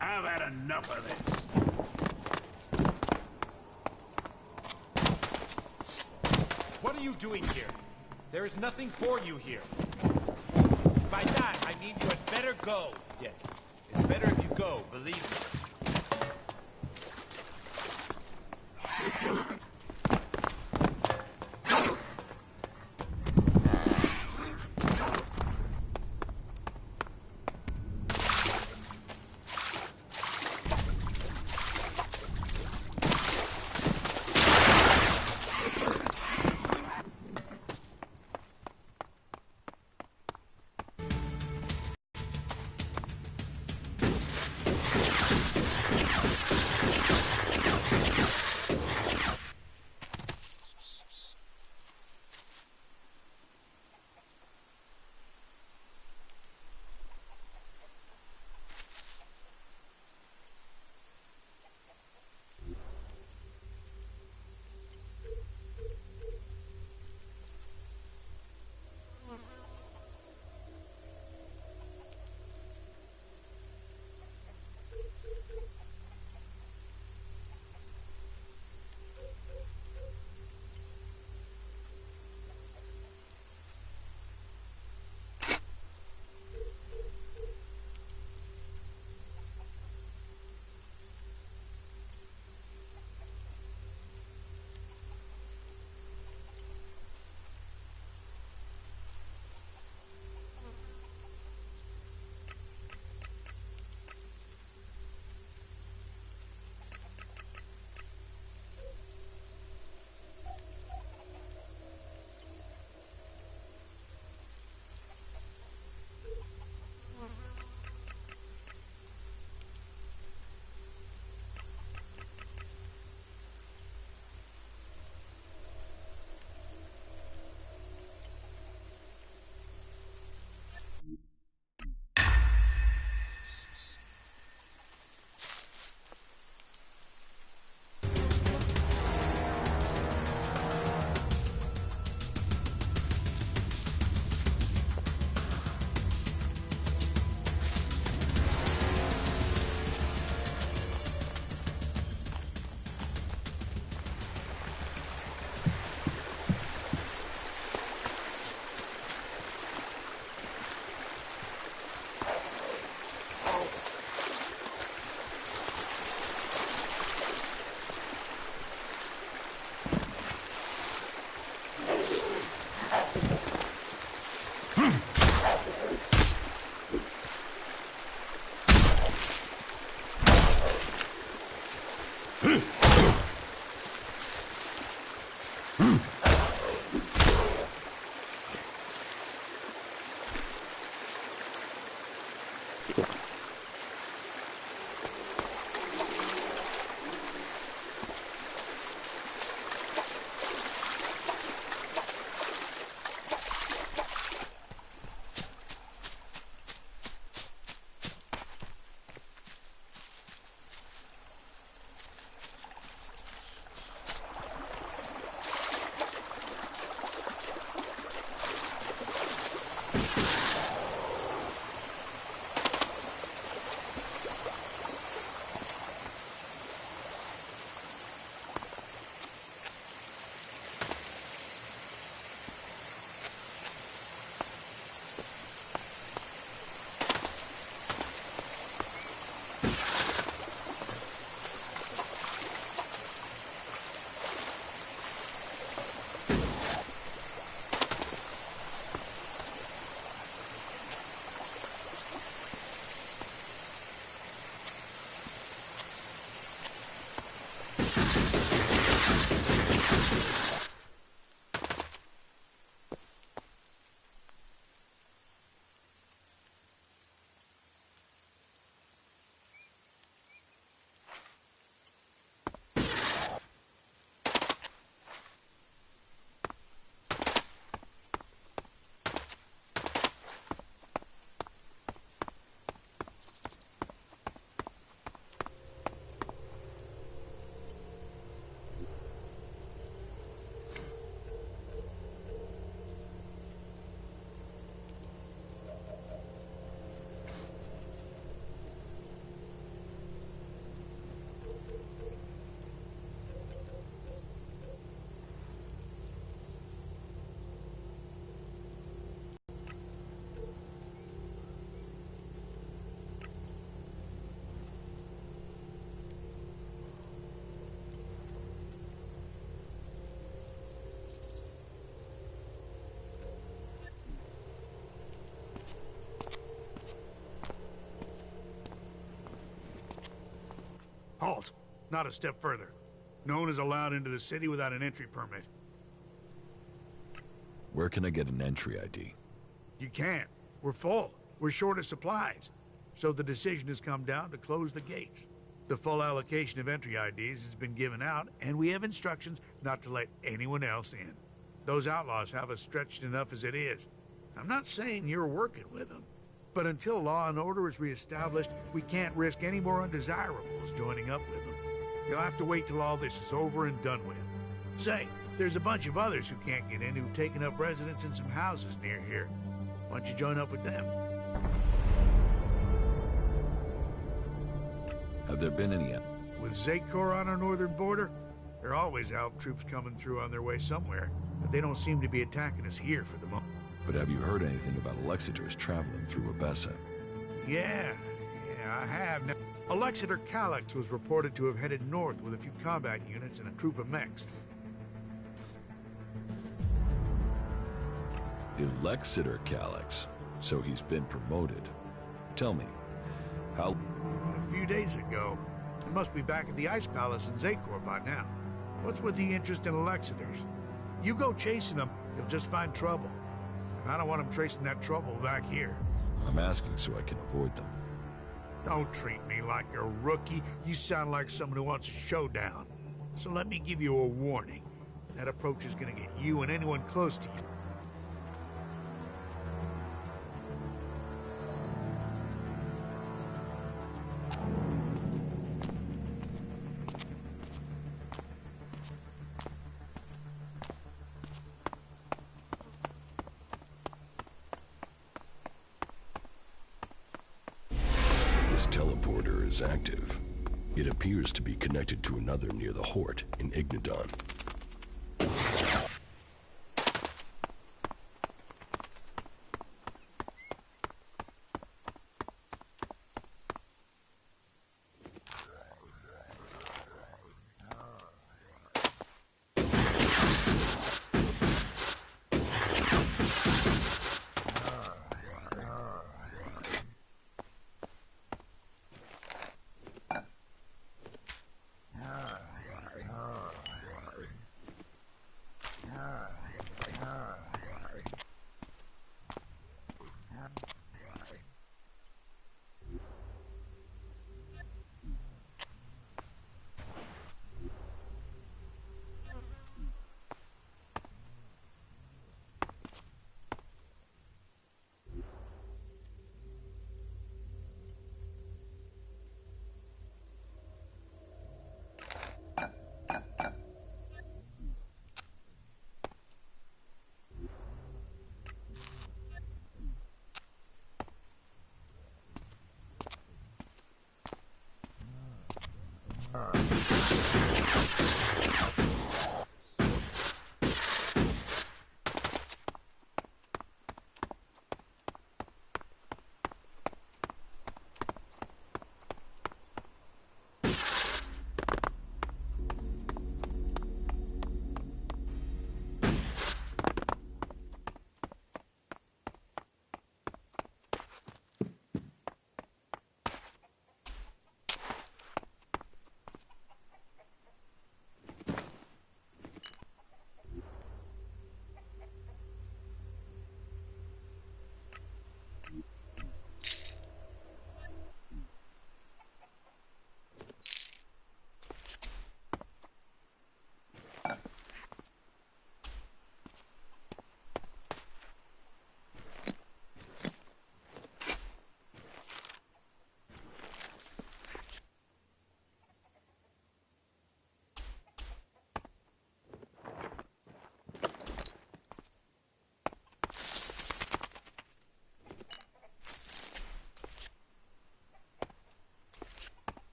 I've had enough of this. What are you doing here? There is nothing for you here. By that, I mean you had better go. Yes, it's better if you go, believe me. Halt! Not a step further. No one is allowed into the city without an entry permit. Where can I get an entry ID? You can't. We're full. We're short of supplies. So the decision has come down to close the gates. The full allocation of entry IDs has been given out, and we have instructions not to let anyone else in. Those outlaws have us stretched enough as it is. I'm not saying you're working with them, but until law and order is reestablished, we can't risk any more undesirables joining up with them. You'll have to wait till all this is over and done with. Say, there's a bunch of others who can't get in who've taken up residence in some houses near here. Why don't you join up with them? Have there been any... With Zakor on our northern border, there are always Alp troops coming through on their way somewhere, but they don't seem to be attacking us here for the moment. But have you heard anything about Alexiters traveling through Abessa? Yeah, I have. Now, Alexiter Calyx was reported to have headed north with a few combat units and a troop of mechs. Alexiter Calyx. So he's been promoted. Tell me, how... A few days ago. He must be back at the Ice Palace in Zakor by now. What's with the interest in Alexiters? You go chasing them, you'll just find trouble. And I don't want them tracing that trouble back here. I'm asking so I can avoid them. Don't treat me like a rookie. You sound like someone who wants a showdown. So let me give you a warning. That approach is gonna get you and anyone close to you. This teleporter is active. It appears to be connected to another near the Hort in Ignadon.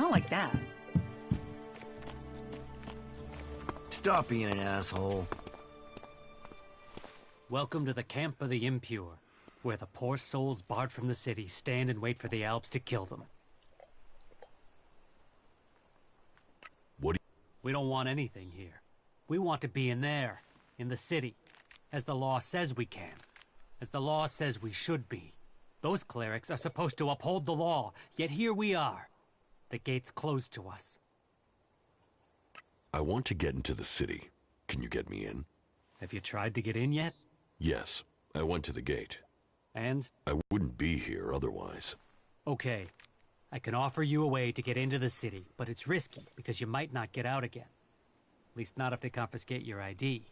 Not like that. Stop being an asshole. Welcome to the camp of the impure, where the poor souls barred from the city stand and wait for the Alps to kill them. We don't want anything here. We want to be in there, in the city, as the law says we can, as the law says we should be. Those clerics are supposed to uphold the law, yet here we are. The gate's closed to us. I want to get into the city. Can you get me in? Have you tried to get in yet? Yes, I went to the gate. And? I wouldn't be here otherwise. Okay. I can offer you a way to get into the city, but it's risky because you might not get out again. At least not if they confiscate your ID.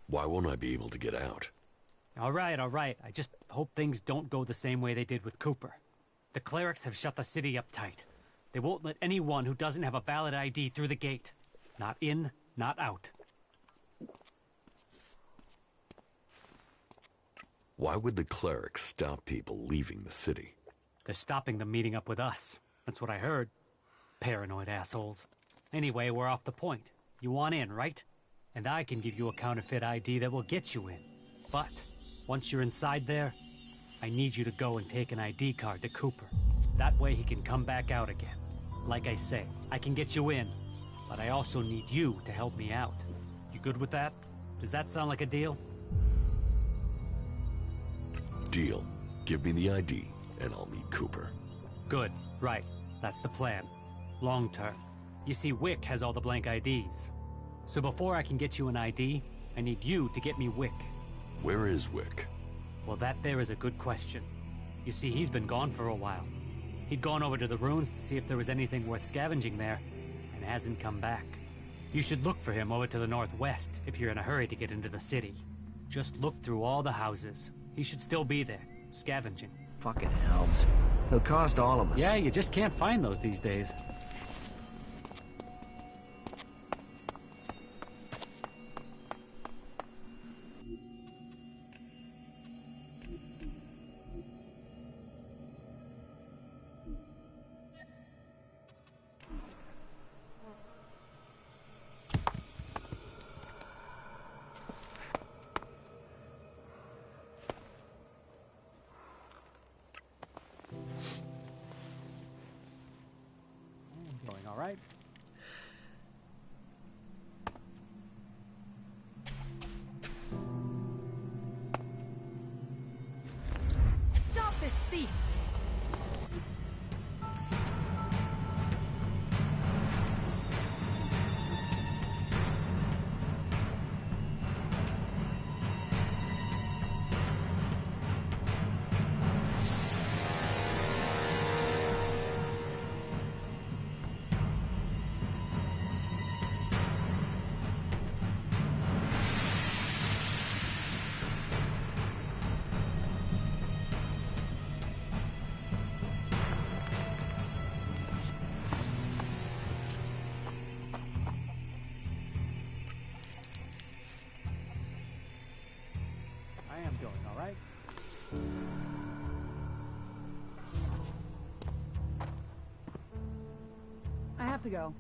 Why won't I be able to get out? All right. I just hope things don't go the same way they did with Cooper. The clerics have shut the city up tight. They won't let anyone who doesn't have a valid ID through the gate. Not in, not out. Why would the clerics stop people leaving the city? They're stopping them meeting up with us. That's what I heard. Paranoid assholes. Anyway, we're off the point. You want in, right? And I can give you a counterfeit ID that will get you in. But, once you're inside there, I need you to go and take an ID card to Cooper. That way he can come back out again. Like I say, I can get you in, but I also need you to help me out. You good with that? Does that sound like a deal? Deal. Give me the ID, and I'll meet Cooper. Good. Right. That's the plan. Long term. You see, Wick has all the blank IDs. So before I can get you an ID, I need you to get me Wick. Where is Wick? Well, that there is a good question. You see, he's been gone for a while. He'd gone over to the ruins to see if there was anything worth scavenging there, and hasn't come back. You should look for him over to the northwest if you're in a hurry to get into the city. Just look through all the houses. He should still be there, scavenging. Fucking helps. They'll cost all of us. Yeah, you just can't find those these days. All right. Stop this thief! I am going, all right? I have to go.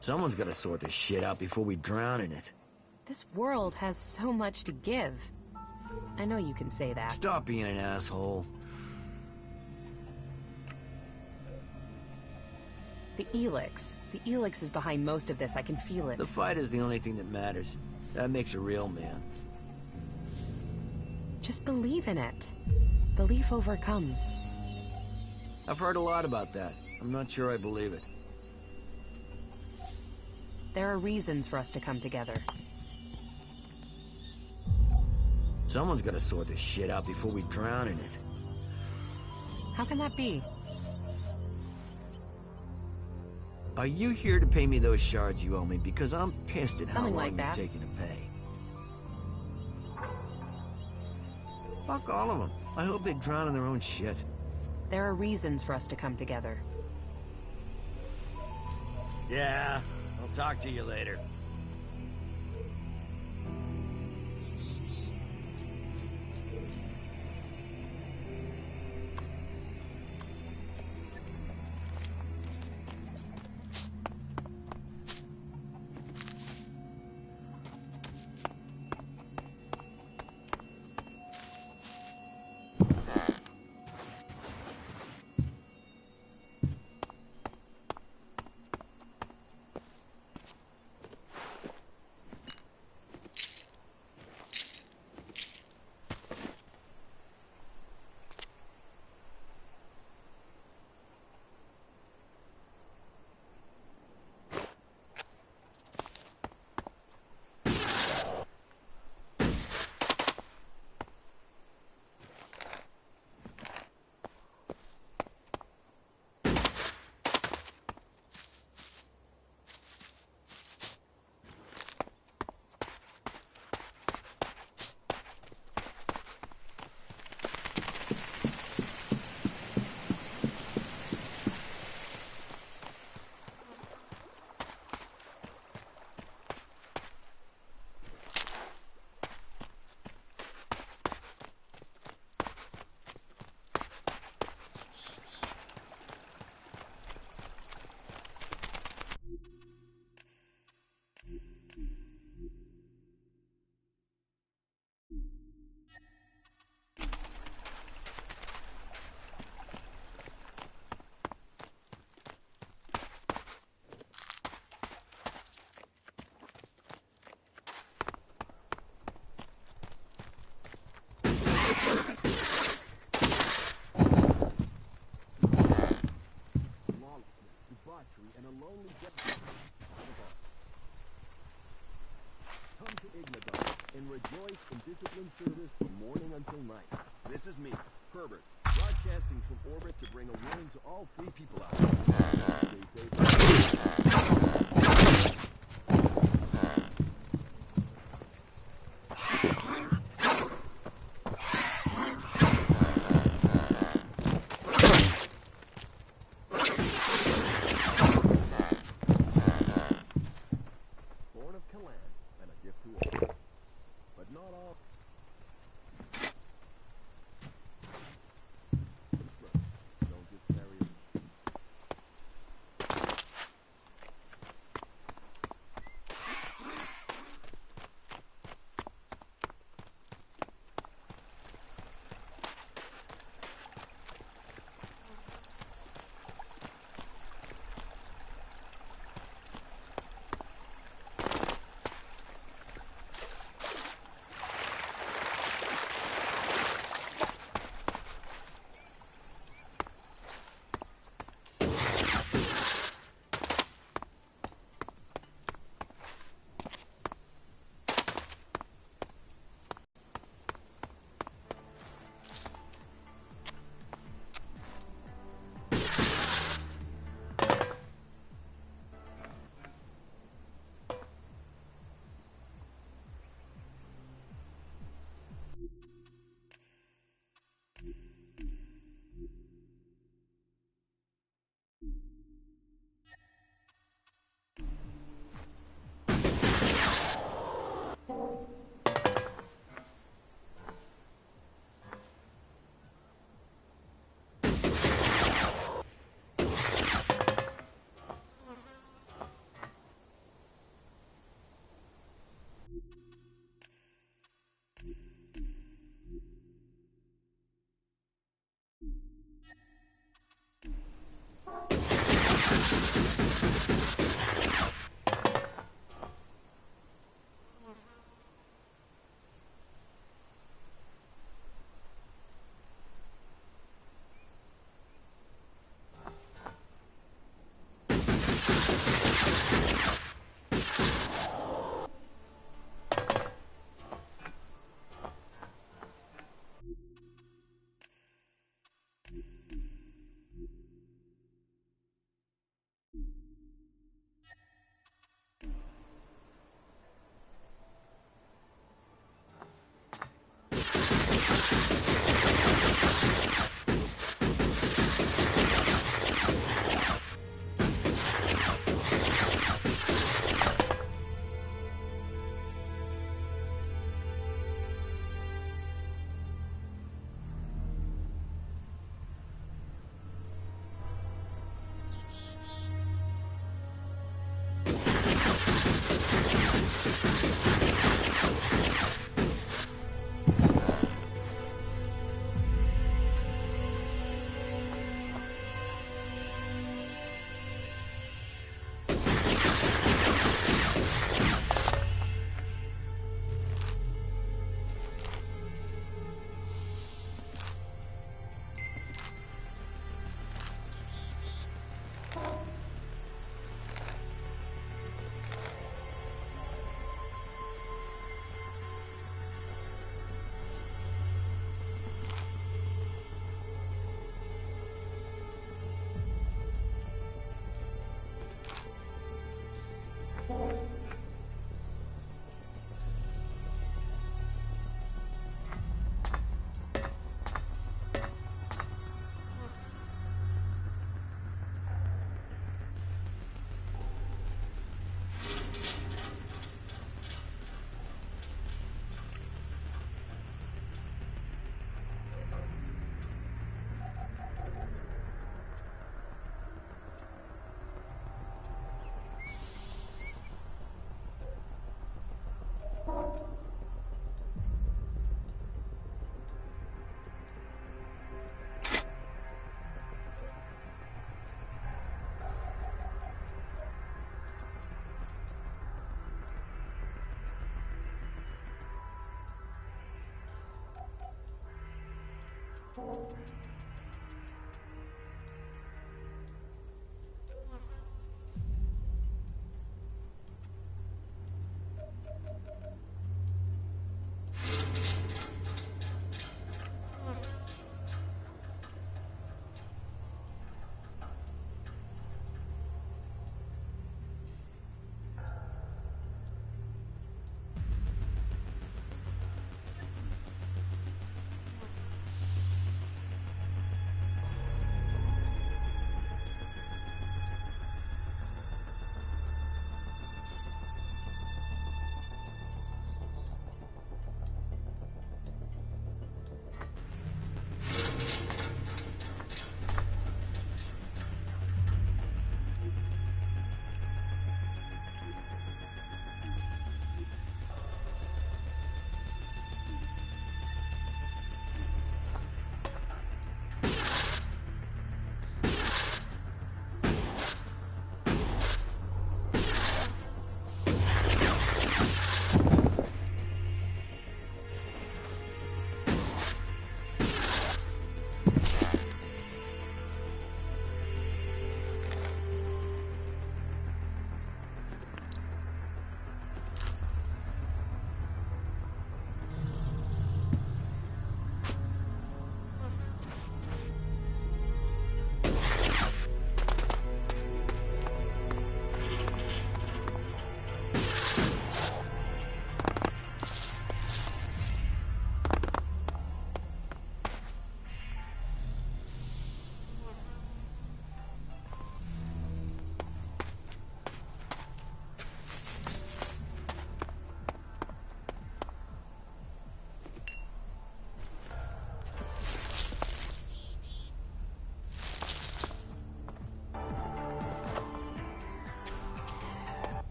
Someone's gotta sort this shit out before we drown in it. This world has so much to give. I know you can say that. Stop being an asshole. The ELEX. The ELEX is behind most of this. I can feel it. The fight is the only thing that matters. That makes a real man. Just believe in it. Belief overcomes. I've heard a lot about that. I'm not sure I believe it. There are reasons for us to come together. Someone's gotta sort this shit out before we drown in it. How can that be? Are you here to pay me those shards you owe me? Because I'm pissed at how Something long like that. you're taking to pay. Fuck all of them. I hope they drown in their own shit. There are reasons for us to come together. Yeah, I'll talk to you later. And rejoice in disciplined service from morning until night. This is me, Herbert, broadcasting from orbit to bring a warning to all free people out there. Born of Kalan and a gift to all. But not all. Don't just carry it.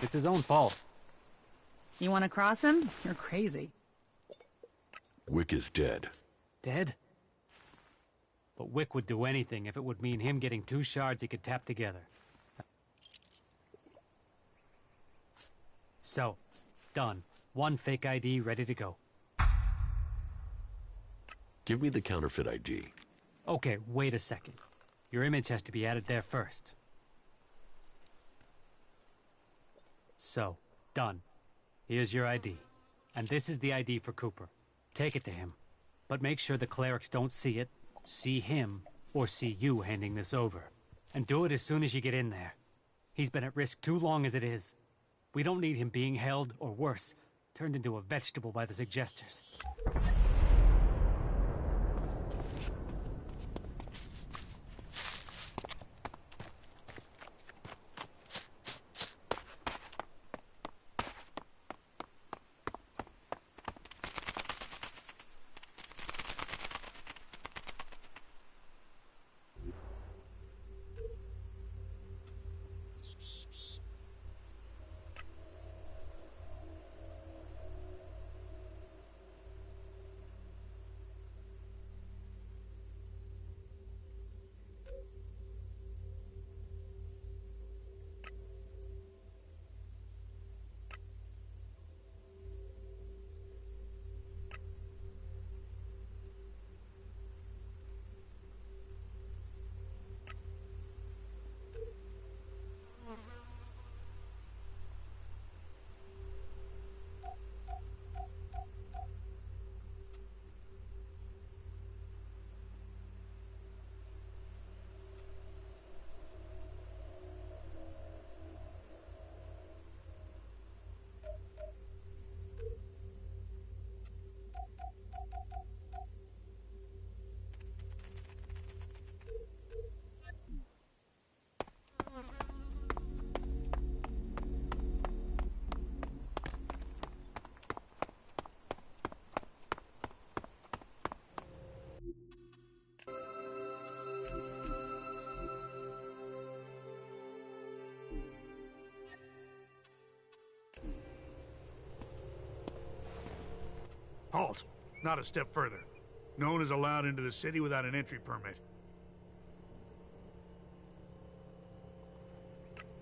It's his own fault. You want to cross him? You're crazy. Wick is dead. Dead? But Wick would do anything if it would mean him getting 2 shards he could tap together. So, done. 1 fake ID ready to go. Give me the counterfeit ID. Okay, wait a second. Your image has to be added there first. So, done. Here's your ID. And this is the ID for Cooper. Take it to him. But make sure the clerics don't see it, see him, or see you handing this over. And do it as soon as you get in there. He's been at risk too long as it is. We don't need him being held, or worse, turned into a vegetable by the suggesters. Halt! Not a step further. No one is allowed into the city without an entry permit.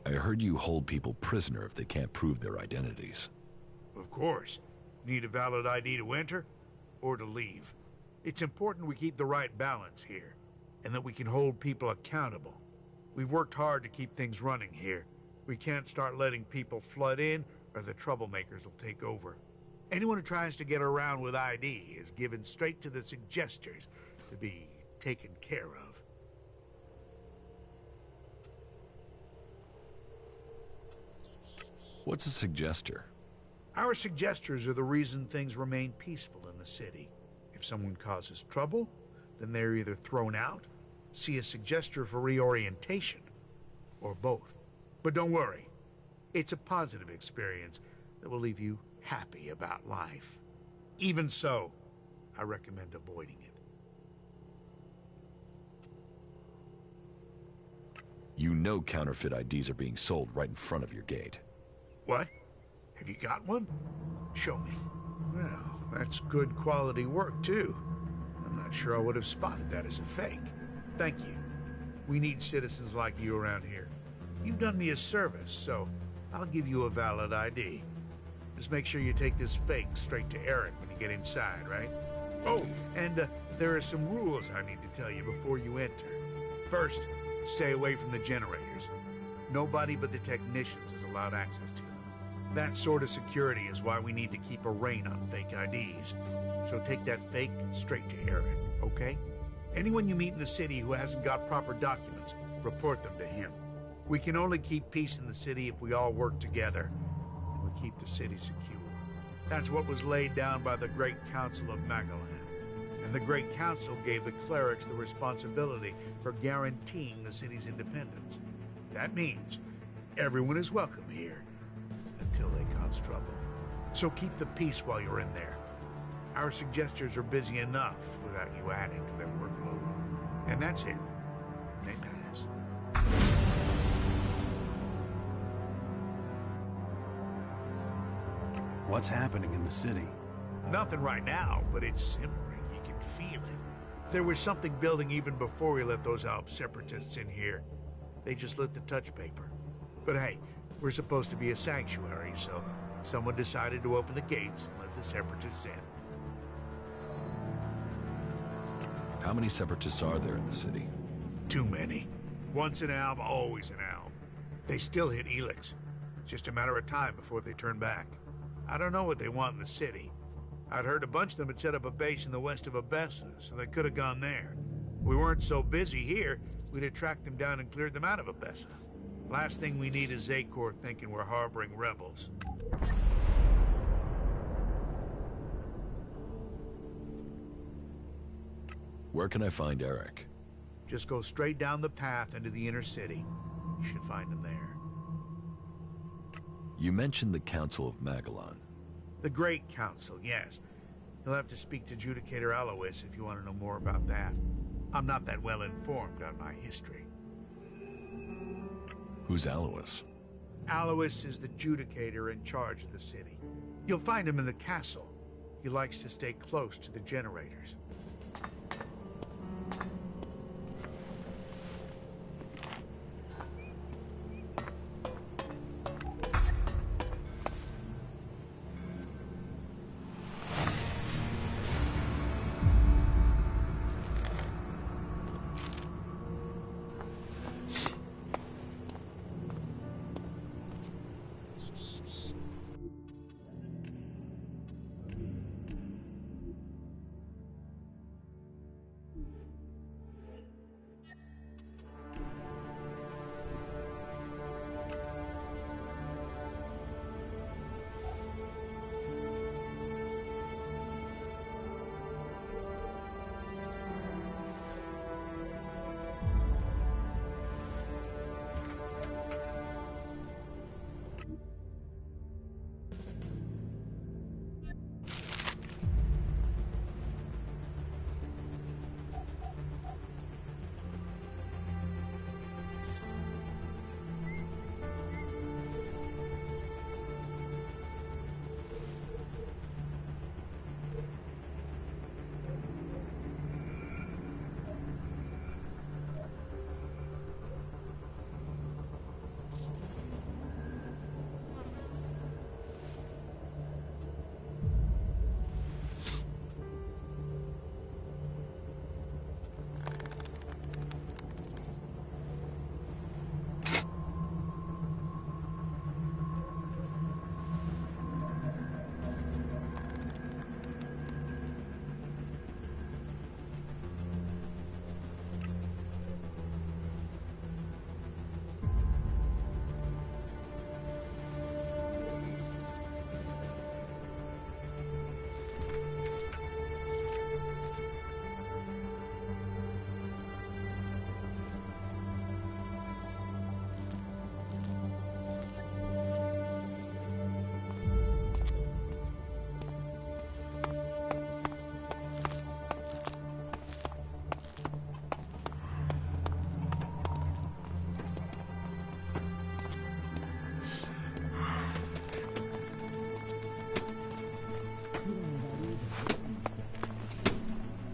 I heard you hold people prisoner if they can't prove their identities. Of course. Need a valid ID to enter or to leave. It's important we keep the right balance here, and that we can hold people accountable. We've worked hard to keep things running here. We can't start letting people flood in, or the troublemakers will take over. Anyone who tries to get around with ID is given straight to the suggesters to be taken care of. What's a suggester? Our suggesters are the reason things remain peaceful in the city. If someone causes trouble, then they're either thrown out, see a suggester for reorientation, or both. But don't worry, it's a positive experience that will leave you happy about life. Even so, I recommend avoiding it. You know counterfeit IDs are being sold right in front of your gate. What? Have you got one? Show me. Well, that's good quality work, too. I'm not sure I would have spotted that as a fake. Thank you. We need citizens like you around here. You've done me a service, so I'll give you a valid ID. Just make sure you take this fake straight to Eric when you get inside, right? Oh, and there are some rules I need to tell you before you enter. First, stay away from the generators. Nobody but the technicians is allowed access to them. That sort of security is why we need to keep a rein on fake IDs. So take that fake straight to Eric, okay? Anyone you meet in the city who hasn't got proper documents, report them to him. We can only keep peace in the city if we all work together, and we keep the city secure. That's what was laid down by the Great Council of Magalan. And the Great Council gave the clerics the responsibility for guaranteeing the city's independence. That means everyone is welcome here, until they cause trouble. So keep the peace while you're in there. Our suggesters are busy enough without you adding to their workload. And that's it. They pass. What's happening in the city? Nothing right now, but it's simmering. You can feel it. There was something building even before we let those Alp separatists in here. They just lit the touch paper. But hey, we're supposed to be a sanctuary, so someone decided to open the gates and let the separatists in. How many separatists are there in the city? Too many. Once an alb, always an alb. They still hit ELEX. It's just a matter of time before they turn back. I don't know what they want in the city. I'd heard a bunch of them had set up a base in the west of Abessa, so they could have gone there. We weren't so busy here, we'd have tracked them down and cleared them out of Abessa. Last thing we need is Zakor thinking we're harboring rebels. Where can I find Eric? Just go straight down the path into the inner city. You should find him there. You mentioned the Council of Magellan. The Great Council, yes. You'll have to speak to Judicator Alois if you want to know more about that. I'm not that well informed on my history. Who's Alois? Alois is the Judicator in charge of the city. You'll find him in the castle. He likes to stay close to the generators.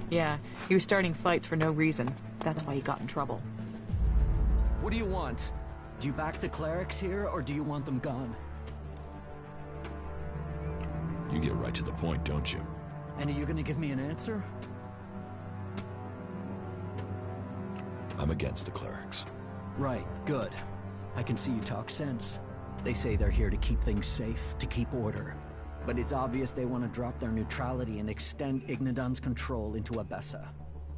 Yeah, he was starting fights for no reason. That's why he got in trouble. What do you want? Do you back the clerics here, or do you want them gone? You get right to the point, don't you? And are you gonna give me an answer? I'm against the clerics. Right, good. I can see you talk sense. They say they're here to keep things safe, to keep order. But it's obvious they want to drop their neutrality and extend Ignadon's control into Abessa.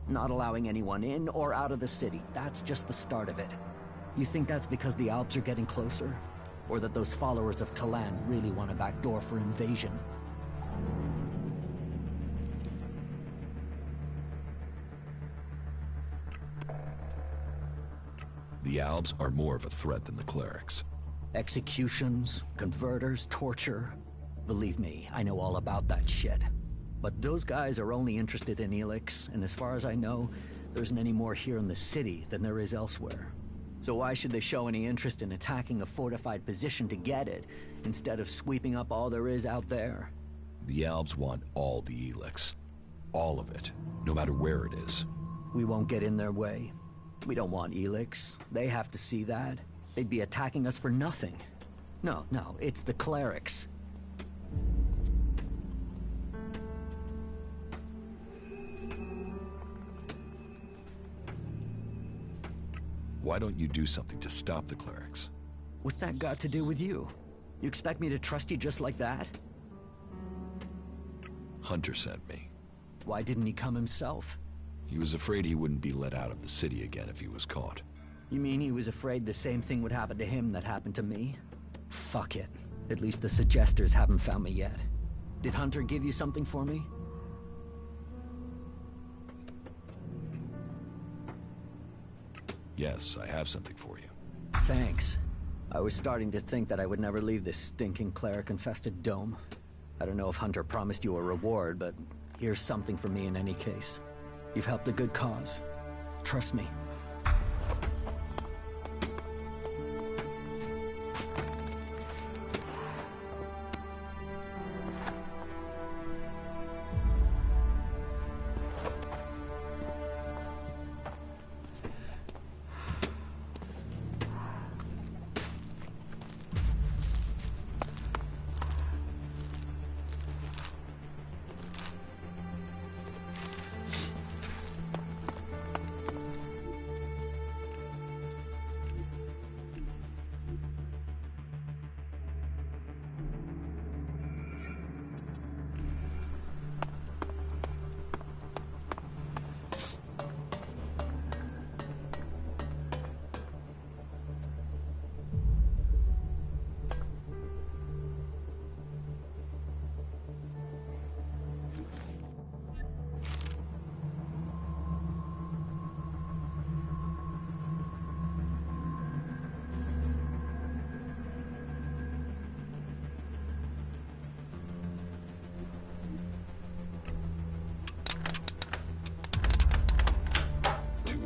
Not allowing anyone in or out of the city, that's just the start of it. You think that's because the Alps are getting closer? Or that those followers of Kalan really want a backdoor for invasion? The Albs are more of a threat than the clerics. Executions, converters, torture. Believe me, I know all about that shit. But those guys are only interested in ELEX, and as far as I know, there isn't any more here in the city than there is elsewhere. So why should they show any interest in attacking a fortified position to get it, instead of sweeping up all there is out there? The Albs want all the ELEX. All of it, no matter where it is. We won't get in their way. We don't want ELEX. They have to see that. They'd be attacking us for nothing. No, it's the clerics. Why don't you do something to stop the clerics? What's that got to do with you? You expect me to trust you just like that? Hunter sent me. Why didn't he come himself? He was afraid he wouldn't be let out of the city again if he was caught. You mean he was afraid the same thing would happen to him that happened to me? Fuck it. At least the Suggesters haven't found me yet. Did Hunter give you something for me? Yes, I have something for you. Thanks. I was starting to think that I would never leave this stinking cleric-infested dome. I don't know if Hunter promised you a reward, but here's something for me in any case. You've helped a good cause. Trust me.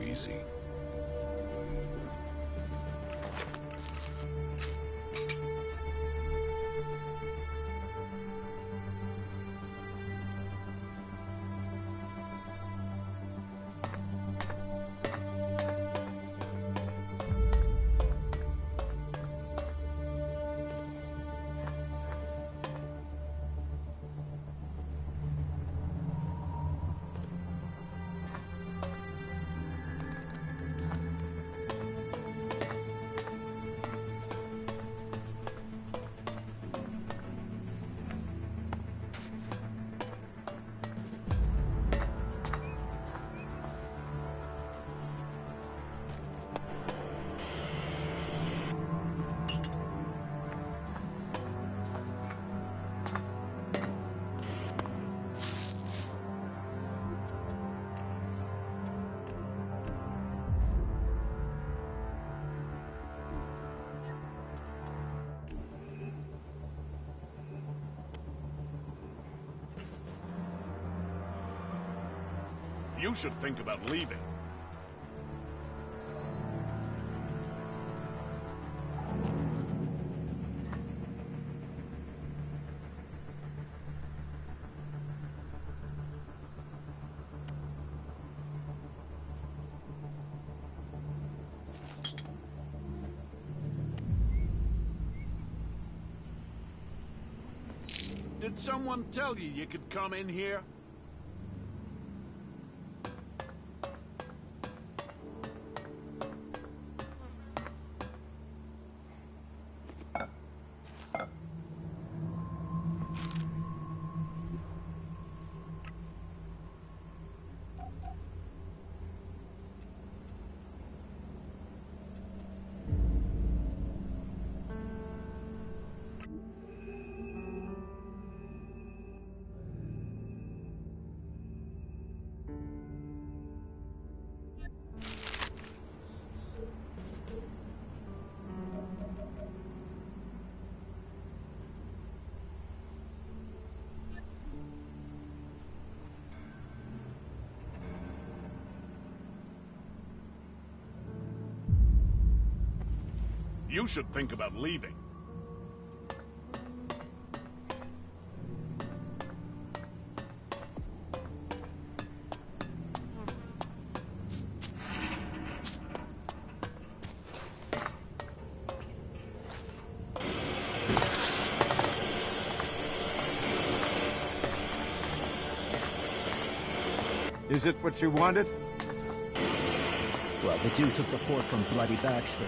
Easy. You should think about leaving. Did someone tell you you could come in here? You should think about leaving. Is it what you wanted? Well, the dude took the fort from Bloody Baxter.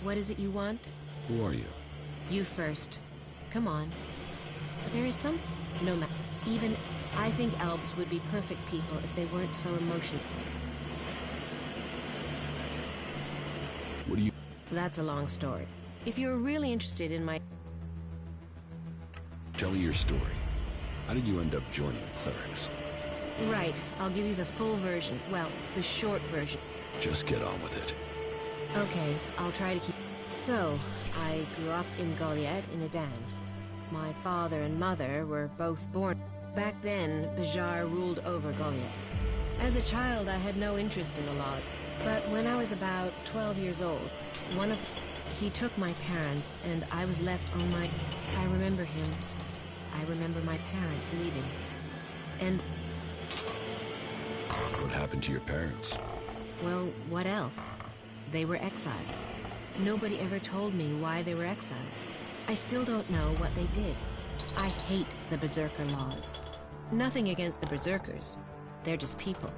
What is it you want? Who are you? You first. Come on. There is some... No matter. Even... I think elves would be perfect people if they weren't so emotional. What do you... That's a long story. If you're really interested in my... Tell me your story. How did you end up joining the clerics? Right. I'll give you the full version. Well, the short version. Just get on with it. Okay, I'll try to keep... So, I grew up in Goliath in Adan. My father and mother were both born... Back then, Bajar ruled over Goliath. As a child, I had no interest in the law. But when I was about 12 years old, he took my parents, and I was left on my... I remember him. I remember my parents leaving. And... What happened to your parents? Well, what else? They were exiled. Nobody ever told me why they were exiled. I still don't know what they did. I hate the Berserker laws. Nothing against the Berserkers. They're just people.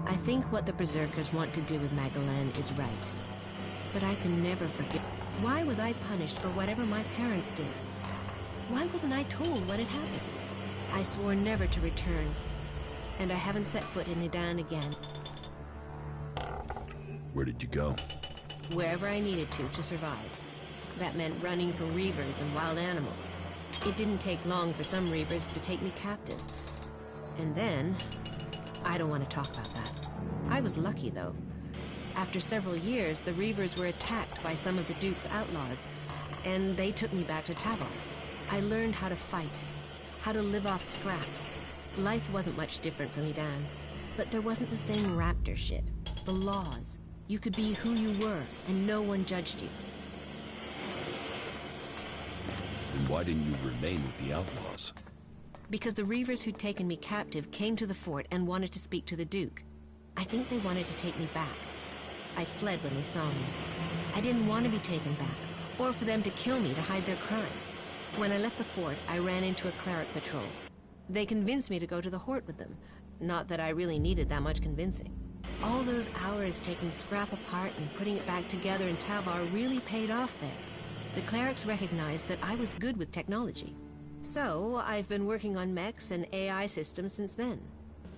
I think what the Berserkers want to do with Magalan is right. But I can never forget. Why was I punished for whatever my parents did? Why wasn't I told what had happened? I swore never to return. And I haven't set foot in Idan again. Where did you go? Wherever I needed to survive. That meant running from reavers and wild animals. It didn't take long for some reavers to take me captive. And then... I don't want to talk about that. I was lucky, though. After several years, the reavers were attacked by some of the Duke's outlaws, and they took me back to Tavar. I learned how to fight, how to live off scrap. Life wasn't much different from Idan, but there wasn't the same raptor shit. The laws. You could be who you were, and no one judged you. Then why didn't you remain with the outlaws? Because the reavers who'd taken me captive came to the fort and wanted to speak to the Duke. I think they wanted to take me back. I fled when they saw me. I didn't want to be taken back, or for them to kill me to hide their crime. When I left the fort, I ran into a cleric patrol. They convinced me to go to the Hort with them. Not that I really needed that much convincing. All those hours taking scrap apart and putting it back together in Tavar really paid off there. The clerics recognized that I was good with technology. So, I've been working on mechs and AI systems since then.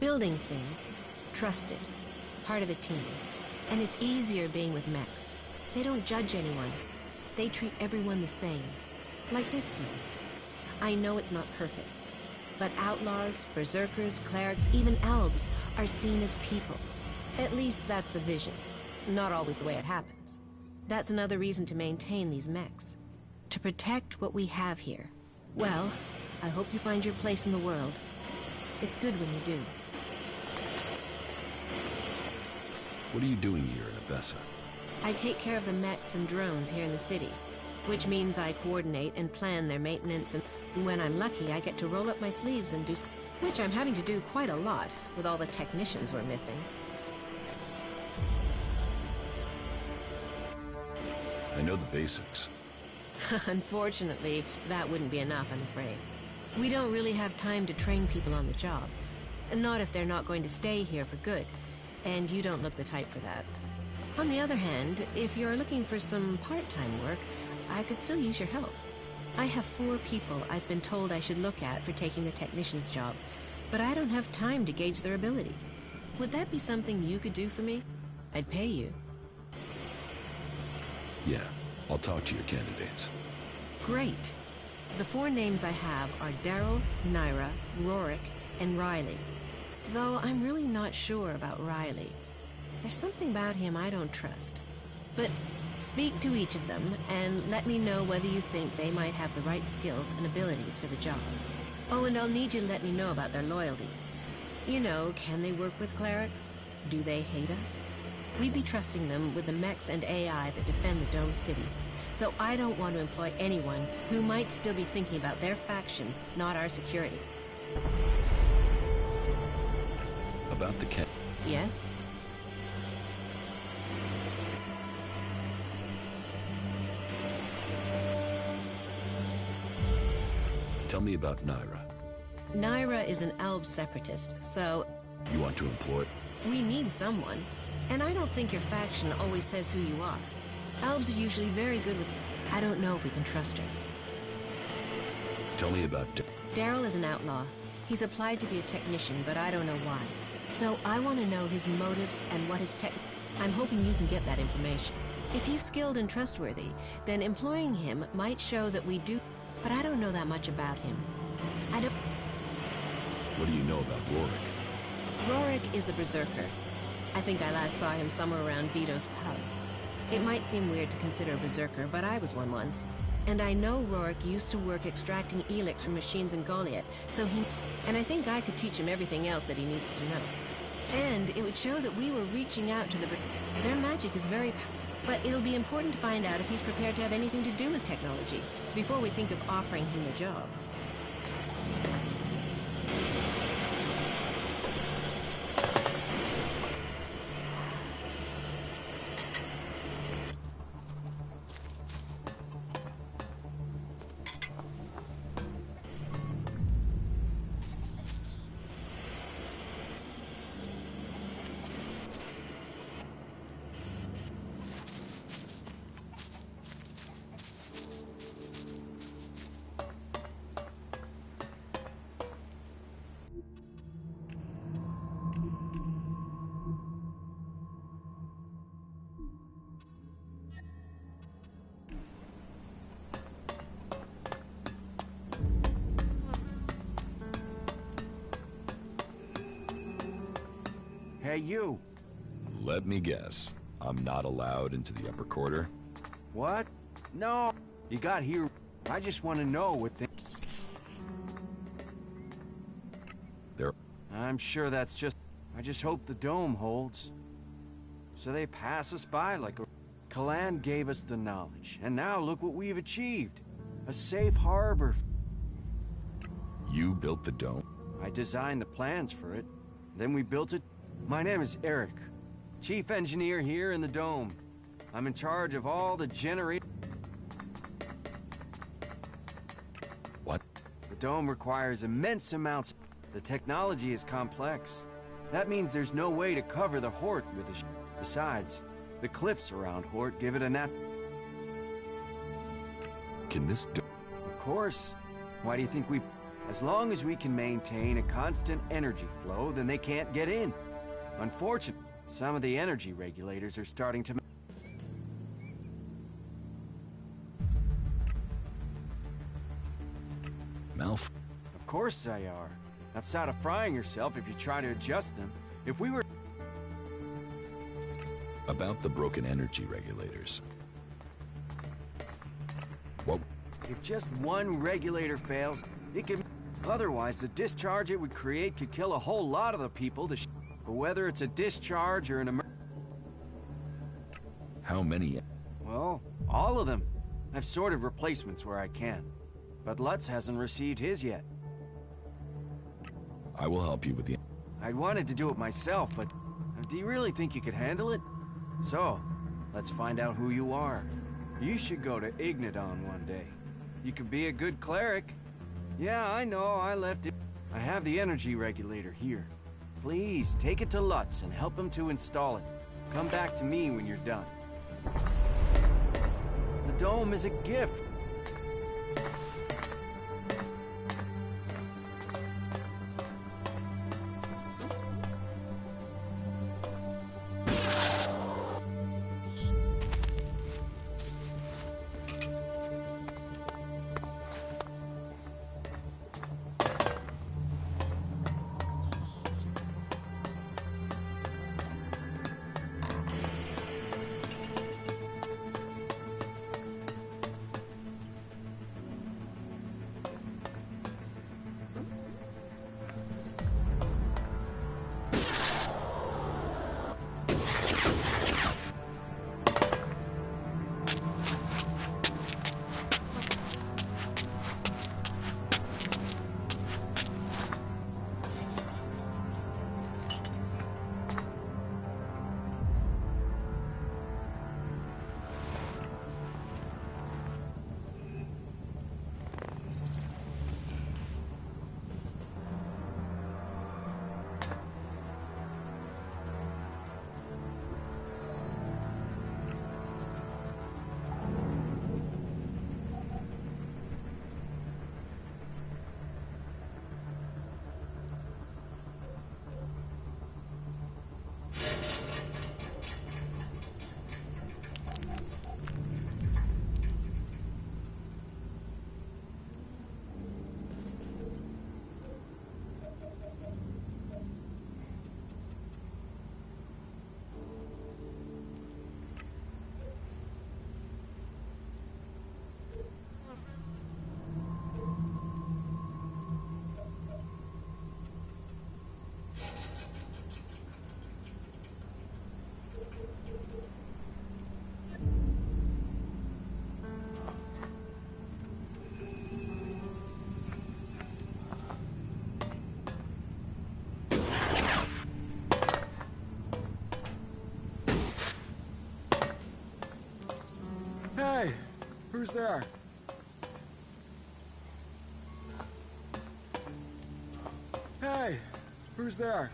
Building things. Trusted. Part of a team. And it's easier being with mechs. They don't judge anyone. They treat everyone the same. Like this place. I know it's not perfect. But outlaws, berserkers, clerics, even elves are seen as people. At least that's the vision. Not always the way it happens. That's another reason to maintain these mechs. To protect what we have here. Well, I hope you find your place in the world. It's good when you do. What are you doing here in Abessa? I take care of the mechs and drones here in the city, which means I coordinate and plan their maintenance, and when I'm lucky, I get to roll up my sleeves and do... Which I'm having to do quite a lot, with all the technicians we're missing. I know the basics. Unfortunately, that wouldn't be enough, I'm afraid. We don't really have time to train people on the job. Not if they're not going to stay here for good. And you don't look the type for that. On the other hand, if you're looking for some part-time work, I could still use your help. I have 4 people I've been told I should look at for taking the technician's job, but I don't have time to gauge their abilities. Would that be something you could do for me? I'd pay you. Yeah, I'll talk to your candidates. Great. The 4 names I have are Daryl, Naira, Rorik, and Riley. Though I'm really not sure about Riley. There's something about him I don't trust. But speak to each of them and let me know whether you think they might have the right skills and abilities for the job. Oh, and I'll need you to let me know about their loyalties. You know, can they work with clerics? Do they hate us? We'd be trusting them with the mechs and AI that defend the Dome City. So I don't want to employ anyone who might still be thinking about their faction, not our security. About the cat. Yes? Tell me about Naira. Naira is an Elb separatist, so... You want to employ? We need someone. And I don't think your faction always says who you are. Elves are usually very good with... I don't know if we can trust her. Tell me about Daryl is an outlaw. He's applied to be a technician, but I don't know why. So I want to know his motives and what his tech... I'm hoping you can get that information. If he's skilled and trustworthy, then employing him might show that we do... But I don't know that much about him. I don't... What do you know about Rorik? Rorik is a berserker. I think I last saw him somewhere around Vito's pub. It might seem weird to consider a berserker, but I was one once. And I know Rorik used to work extracting ELEX from machines in Goliath, so he... And I think I could teach him everything else that he needs to know. And it would show that we were reaching out to the... Their magic is very... But it'll be important to find out if he's prepared to have anything to do with technology, before we think of offering him the job. Hey, you! Let me guess. I'm not allowed into the upper quarter? What? No! You got here... I just want to know what they... There... I'm sure that's just... I just hope the dome holds. So they pass us by like a... Kalan gave us the knowledge, and now look what we've achieved. A safe harbor. You built the dome? I designed the plans for it. Then we built it. My name is Eric, chief engineer here in the dome. I'm in charge of all the What? The dome requires immense amounts. The technology is complex. That means there's no way to cover the Hort with the Besides, the cliffs around Hort give it a Can this Of course. Why do you think we... As long as we can maintain a constant energy flow, then they can't get in. Unfortunately, some of the energy regulators are starting to... Of course they are. Outside of frying yourself if you try to adjust them. If we were... About the broken energy regulators. What? If just one regulator fails, it can... Otherwise, the discharge it would create could kill a whole lot of the people to But whether it's a discharge or an How many? Well, all of them. I've sorted replacements where I can. But Lutz hasn't received his yet. I will help you with the... I'd wanted to do it myself, but... Do you really think you could handle it? So, let's find out who you are. You should go to Ignadon one day. You could be a good cleric. Yeah, I know, I left it. I have the energy regulator here. Please, take it to Lutz and help him to install it. Come back to me when you're done. The dome is a gift. Hey, who's there? Hey, who's there?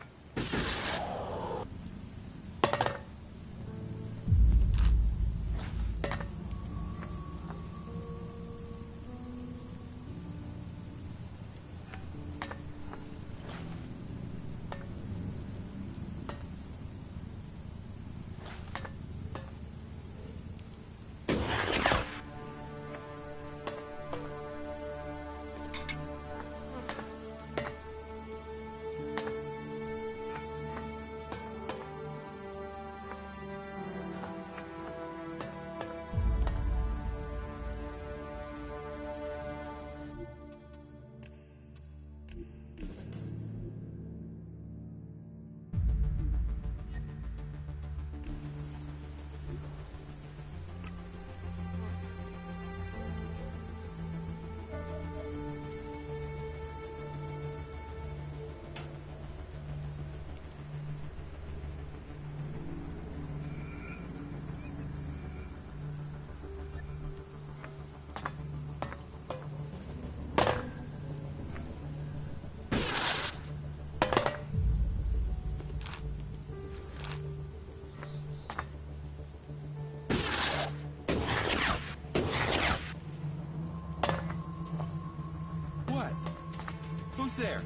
There.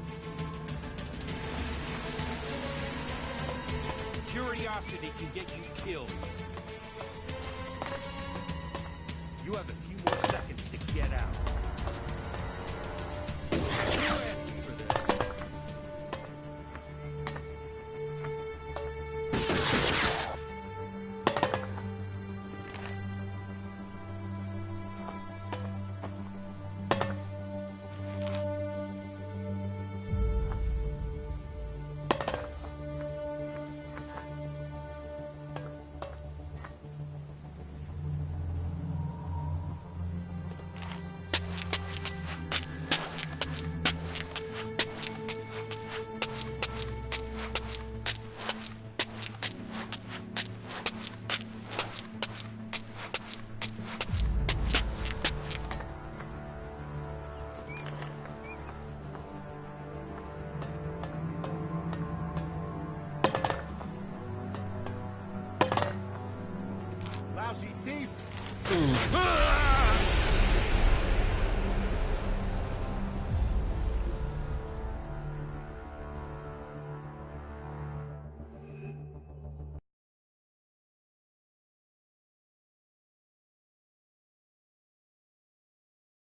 Curiosity can get you killed. You have a few more seconds to get out. You're asking for this. Lousy thief!